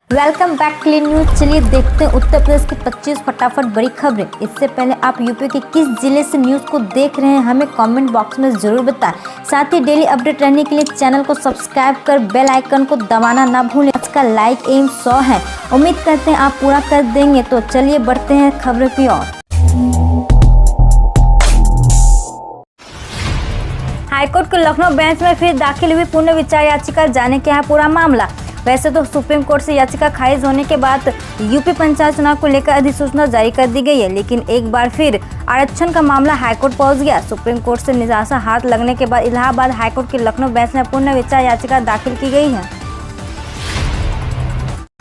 Welcome back clean news. चलिए देखते हैं उत्तर प्रदेश की 25 फटाफट बड़ी खबरें। इससे पहले आप यूपी के किस जिले से न्यूज को देख रहे हैं हमें कमेंट बॉक्स में जरूर बताएं। साथ ही डेली अपडेट रहने के लिए चैनल को सब्सक्राइब कर बेल आइकन को दबाना ना भूलें। आज का लाइक एम 100 है, उम्मीद करते हैं आप पूरा कर देंगे। तो चलिए बढ़ते हैं खबरों की ओर। हाईकोर्ट के लखनऊ बेंच में फिर दाखिल हुई पुनर्विचार याचिका, जाने क्या है पूरा मामला। वैसे तो सुप्रीम कोर्ट से याचिका खारिज होने के बाद यूपी पंचायत चुनाव को लेकर अधिसूचना जारी कर दी गई है, लेकिन एक बार फिर आरक्षण का मामला हाईकोर्ट पहुंच गया। सुप्रीम कोर्ट से निराशा हाथ लगने के बाद इलाहाबाद हाईकोर्ट के लखनऊ बेंच में पुनर्विचार याचिका दाखिल की गई है।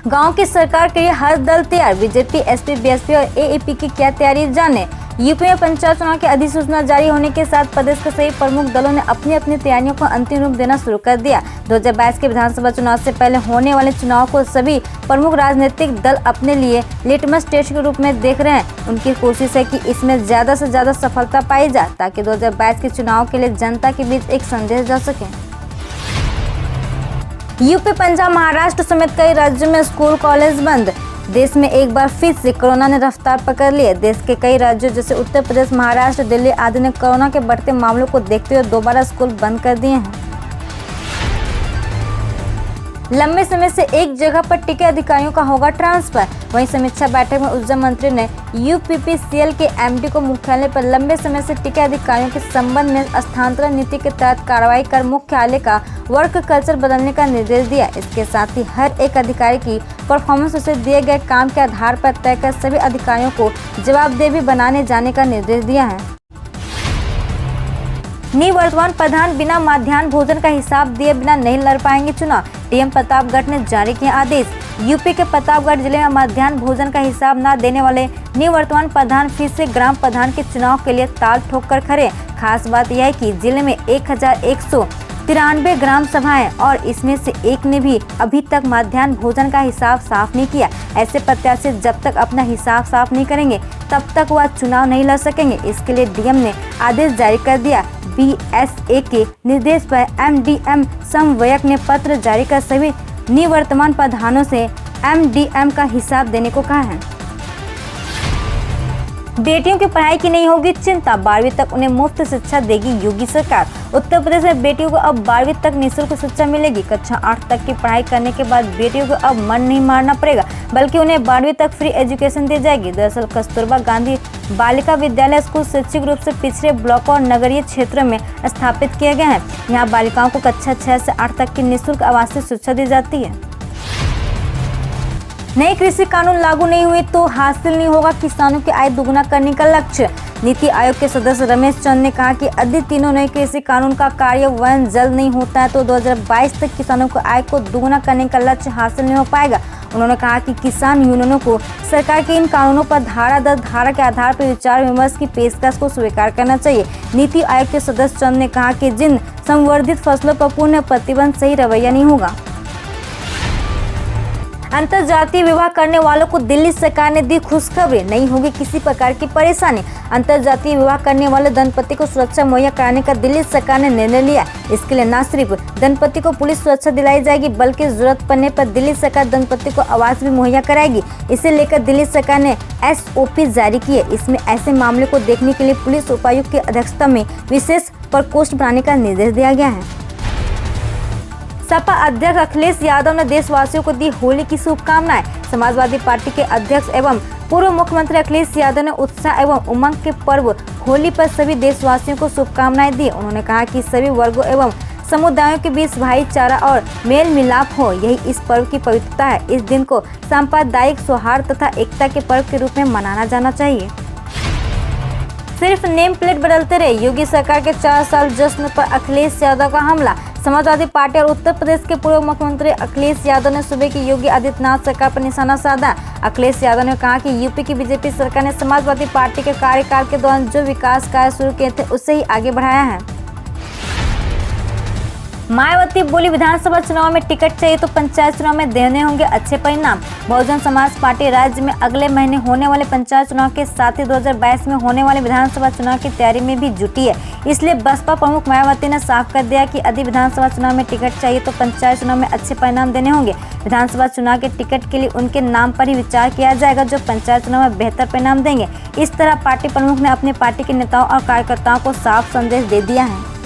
गांव की सरकार के लिए हर दल तैयार, बीजेपी, एसपी, बीएसपी और एएपी की क्या तैयारी, जाने। यूपी में पंचायत चुनाव की अधिसूचना जारी होने के साथ प्रदेश के सभी प्रमुख दलों ने अपनी अपनी तैयारियों को अंतिम रूप देना शुरू कर दिया। 2022 के विधानसभा चुनाव से पहले होने वाले चुनाव को सभी प्रमुख राजनीतिक दल अपने लिए लिटमस टेस्ट के रूप में देख रहे हैं। उनकी कोशिश है कि इसमें ज्यादा से ज्यादा सफलता पाई जाए ताकि 2022 के चुनाव के लिए जनता के बीच एक संदेश जा सके। यूपी, पंजाब, महाराष्ट्र समेत कई राज्यों में स्कूल कॉलेज बंद। देश में एक बार फिर से कोरोना ने रफ्तार पकड़ ली है। देश के कई राज्यों जैसे उत्तर प्रदेश, महाराष्ट्र, दिल्ली आदि ने कोरोना के बढ़ते मामलों को देखते हुए दोबारा स्कूल बंद कर दिए हैं। लंबे समय से एक जगह पर टिके अधिकारियों का होगा ट्रांसफर। वहीं समीक्षा बैठक में ऊर्जा मंत्री ने यूपीपीसीएल के एमडी को मुख्यालय पर लंबे समय से टिके अधिकारियों के संबंध में स्थानांतरण नीति के तहत कार्रवाई कर मुख्यालय का वर्क कल्चर बदलने का निर्देश दिया। इसके साथ ही हर एक अधिकारी की परफॉर्मेंस उसे दिए गए काम के आधार पर तय कर सभी अधिकारियों को जवाबदेह भी बनाने जाने का निर्देश दिया है। निवर्तमान प्रधान बिना मध्याह्न भोजन का हिसाब दिए बिना नहीं लड़ पाएंगे चुनाव, डीएम प्रतापगढ़ ने जारी किया आदेश। यूपी के प्रतापगढ़ जिले में मध्याह्न भोजन का हिसाब न देने वाले निवर्तमान प्रधान फिर से ग्राम प्रधान के चुनाव के लिए ताल ठोक कर खड़े। खास बात यह है कि जिले में 1193 ग्राम सभाएं और इसमें से एक ने भी अभी तक मध्याह्न भोजन का हिसाब साफ नहीं किया। ऐसे प्रत्याशी जब तक अपना हिसाब साफ नहीं करेंगे तब तक वह चुनाव नहीं लड़ सकेंगे। इसके लिए डीएम ने आदेश जारी कर दिया। बीएसए के निर्देश पर एमडीएम समन्वयक ने पत्र जारी कर सभी निवर्तमान प्रधानों से एमडीएम का हिसाब देने को कहा है। बेटियों की पढ़ाई की नहीं होगी चिंता, 12वीं तक उन्हें मुफ्त शिक्षा देगी योगी सरकार। उत्तर प्रदेश में बेटियों को अब 12वीं तक निःशुल्क शिक्षा मिलेगी। कक्षा 8 तक की पढ़ाई करने के बाद बेटियों को अब मन नहीं मारना पड़ेगा, बल्कि उन्हें 12वीं तक फ्री एजुकेशन दी जाएगी। दरअसल कस्तूरबा गांधी बालिका विद्यालय स्कूल शैक्षिक रूप से पिछड़े ब्लॉकों और नगरीय क्षेत्रों में स्थापित किए गए हैं। यहाँ बालिकाओं को कक्षा 6 से 8 तक की निःशुल्क आवासीय शिक्षा दी जाती है। नए कृषि कानून लागू नहीं हुए तो हासिल नहीं होगा किसानों की आय दोगुना करने का लक्ष्य। नीति आयोग के सदस्य रमेश चंद ने कहा कि यदि तीनों नए कृषि कानून का कार्यान्वयन जल्द नहीं होता है तो 2022 तक किसानों को आय को दोगुना करने का लक्ष्य हासिल नहीं हो पाएगा। उन्होंने कहा कि किसान यूनियनों को सरकार के इन कानूनों पर धारा दर धारा के आधार पर विचार विमर्श की पेशकश को स्वीकार करना चाहिए। नीति आयोग के सदस्य चंद ने कहा कि जिन संवर्धित फसलों पर पूर्ण प्रतिबंध सही रवैया नहीं होगा। अंतरजातीय विवाह करने वालों को दिल्ली सरकार ने दी खुशखबरी, नहीं होगी किसी प्रकार की परेशानी। अंतरजातीय विवाह करने वाले दंपति को सुरक्षा मुहैया कराने का दिल्ली सरकार ने निर्णय लिया। इसके लिए न सिर्फ दंपति को पुलिस सुरक्षा दिलाई जाएगी बल्कि जरूरत पड़ने पर दिल्ली सरकार दंपति को आवास भी मुहैया कराएगी। इसे लेकर दिल्ली सरकार ने एसओपी जारी की है। इसमें ऐसे मामले को देखने के लिए पुलिस उपायुक्त की अध्यक्षता में विशेष प्रकोष्ठ बनाने का निर्देश दिया गया है। सपा अध्यक्ष अखिलेश यादव ने देशवासियों को दी होली की शुभकामनाएं। समाजवादी पार्टी के अध्यक्ष एवं पूर्व मुख्यमंत्री अखिलेश यादव ने उत्साह एवं उमंग के पर्व होली पर सभी देशवासियों को शुभकामनाएं दी। उन्होंने कहा कि सभी वर्गों एवं समुदायों के बीच भाईचारा और मेल मिलाप हो, यही इस पर्व की पवित्रता है। इस दिन को सांप्रदायिक सौहार्द तथा एकता के पर्व के रूप में मनाना जाना चाहिए। सिर्फ नेम प्लेट बदलते रहे, योगी सरकार के 4 साल जश्न पर अखिलेश यादव का हमला। समाजवादी पार्टी और उत्तर प्रदेश के पूर्व मुख्यमंत्री अखिलेश यादव ने सुबह की योगी आदित्यनाथ सरकार पर निशाना साधा। अखिलेश यादव ने कहा कि यूपी की बीजेपी सरकार ने समाजवादी पार्टी के कार्यकाल के दौरान जो विकास कार्य शुरू किए थे उससे ही आगे बढ़ाया है। मायावती बोली, विधानसभा चुनाव में टिकट चाहिए तो पंचायत चुनाव में देने होंगे अच्छे परिणाम। बहुजन समाज पार्टी राज्य में अगले महीने होने वाले पंचायत चुनाव के साथ ही 2022 में होने वाले विधानसभा चुनाव की तैयारी में भी जुटी है। इसलिए बसपा प्रमुख मायावती ने साफ कर दिया कि यदि विधानसभा चुनाव में टिकट चाहिए तो पंचायत चुनाव में अच्छे परिणाम देने होंगे। विधानसभा चुनाव के टिकट के लिए उनके नाम पर ही विचार किया जाएगा, जो पंचायत चुनाव में बेहतर परिणाम देंगे। इस तरह पार्टी प्रमुख ने अपनी पार्टी के नेताओं और कार्यकर्ताओं को साफ संदेश दे दिया है।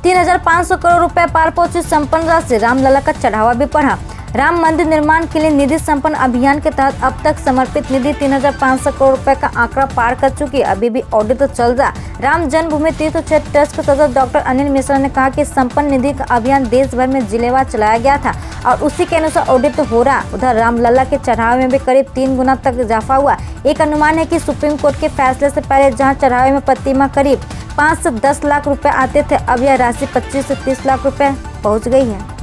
3,500 करोड़ रुपए पार पहुंची संपन्न राशि, रामलला का चढ़ावा भी बढ़ा। राम मंदिर निर्माण के लिए निधि संपन्न अभियान के तहत अब तक समर्पित निधि 3,500 करोड़ रुपए का आंकड़ा पार कर चुकी है। अभी भी ऑडिट तो चल रहा। राम जन्मभूमि तीर्थ क्षेत्र ट्रस्ट के सदस्य डॉक्टर अनिल मिश्रा ने कहा कि संपन्न निधि का अभियान देश भर में जिलेवार चलाया गया था और उसी के अनुसार ऑडिट हो रहा। उधर रामलला के चढ़ावे में भी करीब 3 गुना तक इजाफा हुआ। एक अनुमान है कि सुप्रीम कोर्ट के फैसले से पहले जहाँ चढ़ावे में प्रतिमा करीब 5 से 10 लाख रुपए आते थे, अब यह राशि 25 से 30 लाख रुपए पहुंच गई है।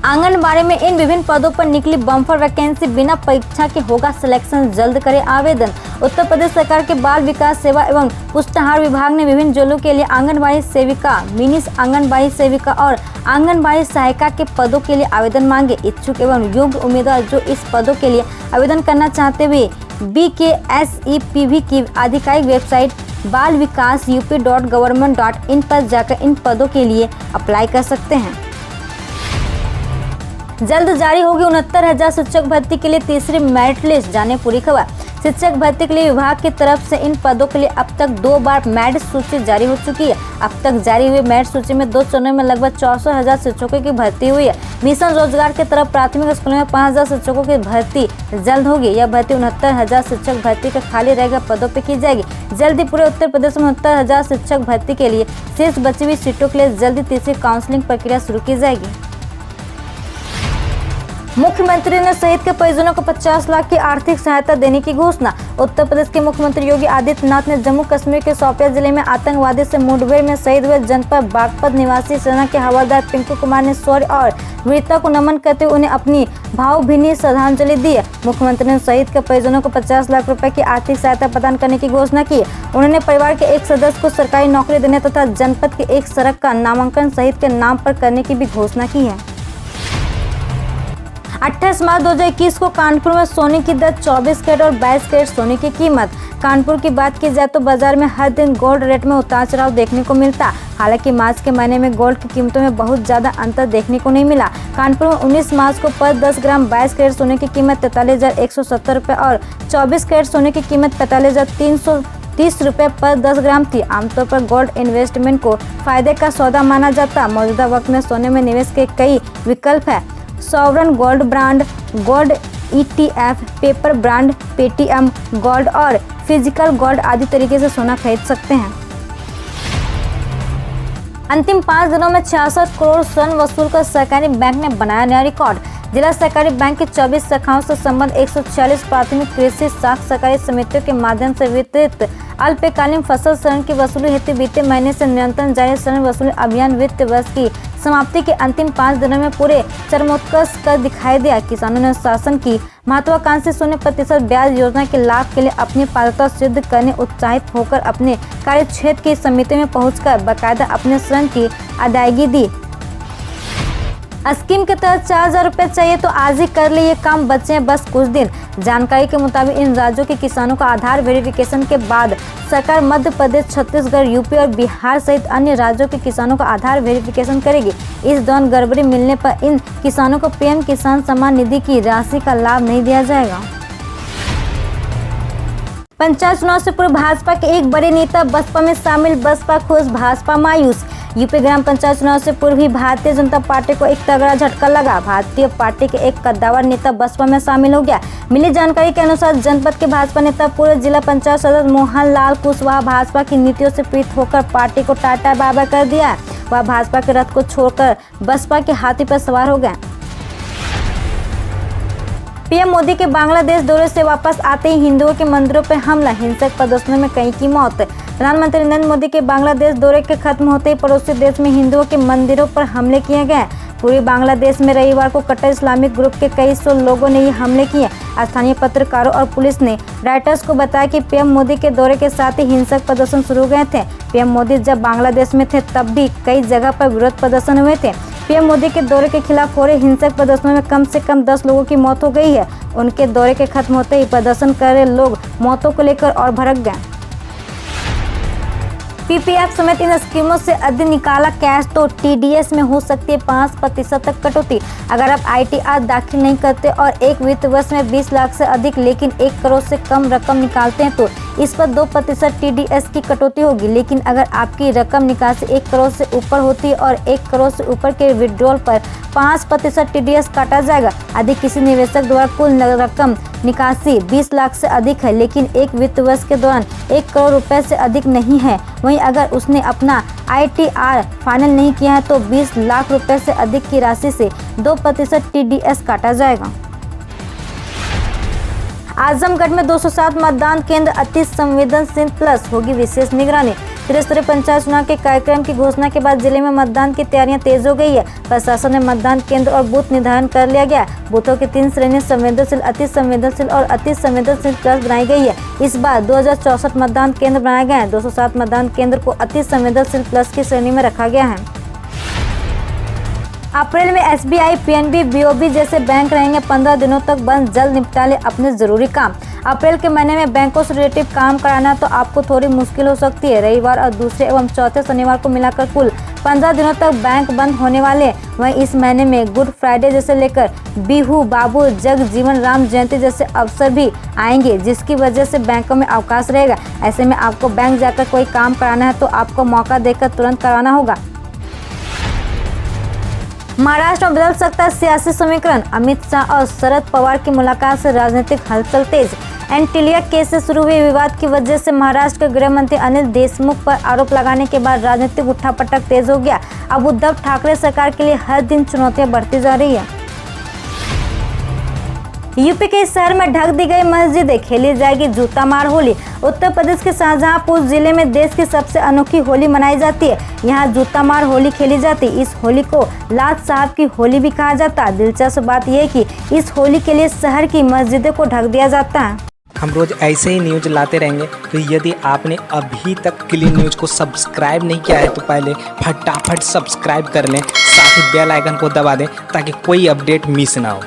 आंगनबाड़ी में इन विभिन्न पदों पर निकली बम्पर वैकेंसी, बिना परीक्षा के होगा सिलेक्शन, जल्द करे आवेदन। उत्तर प्रदेश सरकार के बाल विकास सेवा एवं पुष्टाहार विभाग ने विभिन्न जिलों के लिए आंगनबाड़ी सेविका, मिनी आंगनबाड़ी सेविका और आंगनबाड़ी सहायिका के पदों के लिए आवेदन मांगे। इच्छुक एवं योग्य उम्मीदवार जो इस पदों के लिए आवेदन करना चाहते हुए BKSEPV की आधिकारिक वेबसाइट balvikasyup.government.in पर जाकर इन पदों के लिए अप्लाई कर सकते हैं। जल्द जारी होगी 69,000 शिक्षक भर्ती के लिए तीसरी मेरिट लिस्ट, जाने पूरी खबर। शिक्षक भर्ती के लिए विभाग की तरफ से इन पदों के लिए अब तक 2 बार मेरिट सूची जारी हो चुकी है। अब तक जारी हुई मेरिट सूची में 2 चरणों में लगभग 64,000 शिक्षकों की भर्ती हुई है। मिशन रोजगार की तरफ प्राथमिक स्कूलों में 5,000 शिक्षकों की भर्ती जल्द होगी। यह भर्ती 69,000 शिक्षक भर्ती के खाली रहेगा पदों पर की जाएगी। जल्द ही पूरे उत्तर प्रदेश में 69,000 शिक्षक भर्ती के लिए शेष बची हुई सीटों के लिए जल्दी तीसरी काउंसलिंग प्रक्रिया शुरू की जाएगी। मुख्यमंत्री ने शहीद के परिजनों को 50 लाख की आर्थिक सहायता देने की घोषणा। उत्तर प्रदेश के मुख्यमंत्री योगी आदित्यनाथ ने जम्मू कश्मीर के शोपियां जिले में आतंकवादी से मुठभेड़ में शहीद हुए जनपद बागपत निवासी सेना के हवलदार पिंकू कुमार ने शौर्य और वीरता को नमन करते हुए उन्हें अपनी भावभीनी श्रद्धांजलि दी है। मुख्यमंत्री ने शहीद के परिजनों को 50 लाख रुपए की आर्थिक सहायता प्रदान करने की घोषणा की। उन्होंने परिवार के एक सदस्य को सरकारी नौकरी देने तथा जनपद के एक सड़क का नामांकन शहीद के नाम पर करने की भी घोषणा की है। 28 मार्च 2021 को कानपुर में सोने की दर 24 कैरेट और 22 कैरेट सोने की कीमत। कानपुर की बात की जाए तो बाजार में हर दिन गोल्ड रेट में उतार चढ़ाव देखने को मिलता। हालांकि मार्च के महीने में गोल्ड की कीमतों में बहुत ज्यादा अंतर देखने को नहीं मिला। कानपुर में 19 मार्च को पर 10 ग्राम 22 कैरेट सोने की कीमत 43,170 रुपये और 24 कैरेट सोने की कीमत 45,330 रुपये पर 10 ग्राम थी। आमतौर पर गोल्ड इन्वेस्टमेंट को फायदे का सौदा माना जाता। मौजूदा वक्त में सोने में निवेश के कई विकल्प है। Sovereign gold brand, gold ETF, paper brand, Paytm gold और फिजिकल गोल्ड आदि तरीके से सोना खरीद सकते हैं। अंतिम 5 दिनों में 66 करोड़ स्वर्ण वसूल कर सहकारी बैंक ने बनाया नया रिकॉर्ड। जिला सहकारी बैंक की 24 शाखाओं से संबंध 146 प्राथमिक कृषि साख सहकारी समितियों के माध्यम से वितरित अल्पकालीन फसल ऋण की वसूली हेतु बीते महीने से निरंतर जारी ऋण वसूली अभियान वित्त वर्ष की समाप्ति के अंतिम 5 दिनों में पूरे चरमोत्कर्ष कर दिखाई दिया। किसानों ने शासन की महत्वाकांक्षी 0% ब्याज योजना के लाभ के लिए अपनी पात्रता सिद्ध करने उत्साहित होकर अपने कार्य क्षेत्र की समिति में पहुंचकर बाकायदा अपने ऋण की अदायगी दी। स्कीम के तहत 4,000 रुपये चाहिए तो आज ही कर ले, ये काम बचे हैं बस कुछ दिन। जानकारी के मुताबिक इन राज्यों के किसानों का आधार वेरिफिकेशन के बाद सरकार मध्य प्रदेश, छत्तीसगढ़, यूपी और बिहार सहित अन्य राज्यों के किसानों का आधार वेरिफिकेशन करेगी। इस दौरान गड़बड़ी मिलने पर इन किसानों को PM किसान सम्मान निधि की राशि का लाभ नहीं दिया जाएगा। पंचायत चुनाव से पूर्व भाजपा के एक बड़े नेता बसपा में शामिल, बसपा खुश, भाजपा मायूस। यूपी ग्राम पंचायत चुनाव से पूर्व ही भारतीय जनता पार्टी को एक तगड़ा झटका लगा। भारतीय पार्टी के एक कद्दावर नेता बसपा में शामिल हो गया। मिली जानकारी के अनुसार जनपद के भाजपा नेता पूर्व जिला पंचायत सदस्य मोहन लाल कुशवाहा भाजपा की नीतियों से प्रीत होकर पार्टी को टाटा बाय बाय कर दिया। वह भाजपा के रथ को छोड़कर बसपा के हाथी पर सवार हो गए। PM मोदी के बांग्लादेश दौरे से वापस आते ही हिंदुओं के मंदिरों पर हमला, हिंसक प्रदर्शनों में कई की मौत। प्रधानमंत्री नरेंद्र मोदी के बांग्लादेश दौरे के खत्म होते ही पड़ोसी देश में हिंदुओं के मंदिरों पर हमले किए गए। पूरे बांग्लादेश में रविवार को कट्टर इस्लामिक ग्रुप के कई सौ लोगों ने ये हमले किए। स्थानीय पत्रकारों और पुलिस ने रॉयटर्स को बताया कि पीएम मोदी के दौरे के साथ ही हिंसक प्रदर्शन शुरू हो गए थे। पीएम मोदी जब बांग्लादेश में थे तब भी कई जगह पर विरोध प्रदर्शन हुए थे। पीएम मोदी के दौरे के खिलाफ हो रहे हिंसक प्रदर्शनों में कम से कम 10 लोगों की मौत हो गई है। उनके दौरे के खत्म होते ही प्रदर्शन कर रहे लोग मौतों को लेकर और भड़क गए। पीपीएफ समेत इन स्कीमों से अधिक निकाला कैश तो टीडीएस में हो सकती है 5% तक कटौती। अगर आप आईटीआर दाखिल नहीं करते और एक वित्त वर्ष में 20 लाख से अधिक लेकिन 1 करोड़ से कम रकम निकालते हैं तो इस पर 2% टीडीएस की कटौती होगी। लेकिन अगर आपकी रकम निकासी 1 करोड़ से ऊपर होती है और 1 करोड़ से ऊपर के विड्रॉल पर 5% टीडीएस काटा जाएगा। यदि किसी निवेशक द्वारा कुल रकम निकासी 20 लाख से अधिक है लेकिन एक वित्त वर्ष के दौरान 1 करोड़ रुपए से अधिक नहीं है, वहीं अगर उसने अपना आईटीआर फाइनल नहीं किया है तो 20 लाख रुपए से अधिक की राशि से 2% टीडीएस काटा जाएगा। आजमगढ़ में 207 मतदान केंद्र अति संवेदनशील प्लस होगी विशेष निगरानी। त्रिस्तरीय पंचायत चुनाव के कार्यक्रम की घोषणा के बाद जिले में मतदान की तैयारियां तेज हो गई है। प्रशासन ने मतदान केंद्र और बूथ निर्धारण कर लिया गया। बूथों की 3 श्रेणी संवेदनशील, अति संवेदनशील और अति संवेदनशील प्लस बनाई गई है। इस बार 2064 मतदान केंद्र बनाए गए हैं। 207 मतदान केंद्र को अति संवेदनशील प्लस की श्रेणी में रखा गया है। अप्रैल में एसबीआई, पीएनबी, बीओबी जैसे बैंक रहेंगे 15 दिनों तक बंद, जल्द निपटा ले अपने जरूरी काम। अप्रैल के महीने में बैंकों से रिलेटिव काम कराना तो आपको थोड़ी मुश्किल हो सकती है। रविवार और दूसरे एवं चौथे शनिवार को मिलाकर कुल 15 दिनों तक बैंक बंद होने वाले हैं। वहीं इस महीने में गुड फ्राइडे जैसे लेकर बिहू, बाबू जगजीवन राम जयंती जैसे अवसर भी आएंगे, जिसकी वजह से बैंकों में अवकाश रहेगा। ऐसे में आपको बैंक जाकर कोई काम कराना है तो आपको मौका देकर तुरंत कराना होगा। महाराष्ट्र में बदल सकता है सियासी समीकरण। अमित शाह और शरद पवार की मुलाकात से राजनीतिक हलचल तेज। एंटीलिया केस से शुरू हुए विवाद की वजह से महाराष्ट्र के गृह मंत्री अनिल देशमुख पर आरोप लगाने के बाद राजनीतिक उठापटक तेज हो गया। अब उद्धव ठाकरे सरकार के लिए हर दिन चुनौतियां बढ़ती जा रही है। यूपी के इस शहर में ढक दी गई मस्जिदें, खेली जाएगी जूता मार होली। उत्तर प्रदेश के शाहजहांपुर जिले में देश की सबसे अनोखी होली मनाई जाती है। यहाँ जूता मार होली खेली जाती है। इस होली को लाट साहब की होली भी कहा जाता है। दिलचस्प बात यह है कि इस होली के लिए शहर की मस्जिदों को ढक दिया जाता है। हम रोज ऐसे ही न्यूज लाते रहेंगे, तो यदि आपने अभी तक क्लीन न्यूज को सब्सक्राइब नहीं किया है तो पहले फटाफट सब्सक्राइब कर लें, साथ ही बेल आइकन को दबा दें ताकि कोई अपडेट मिस ना हो।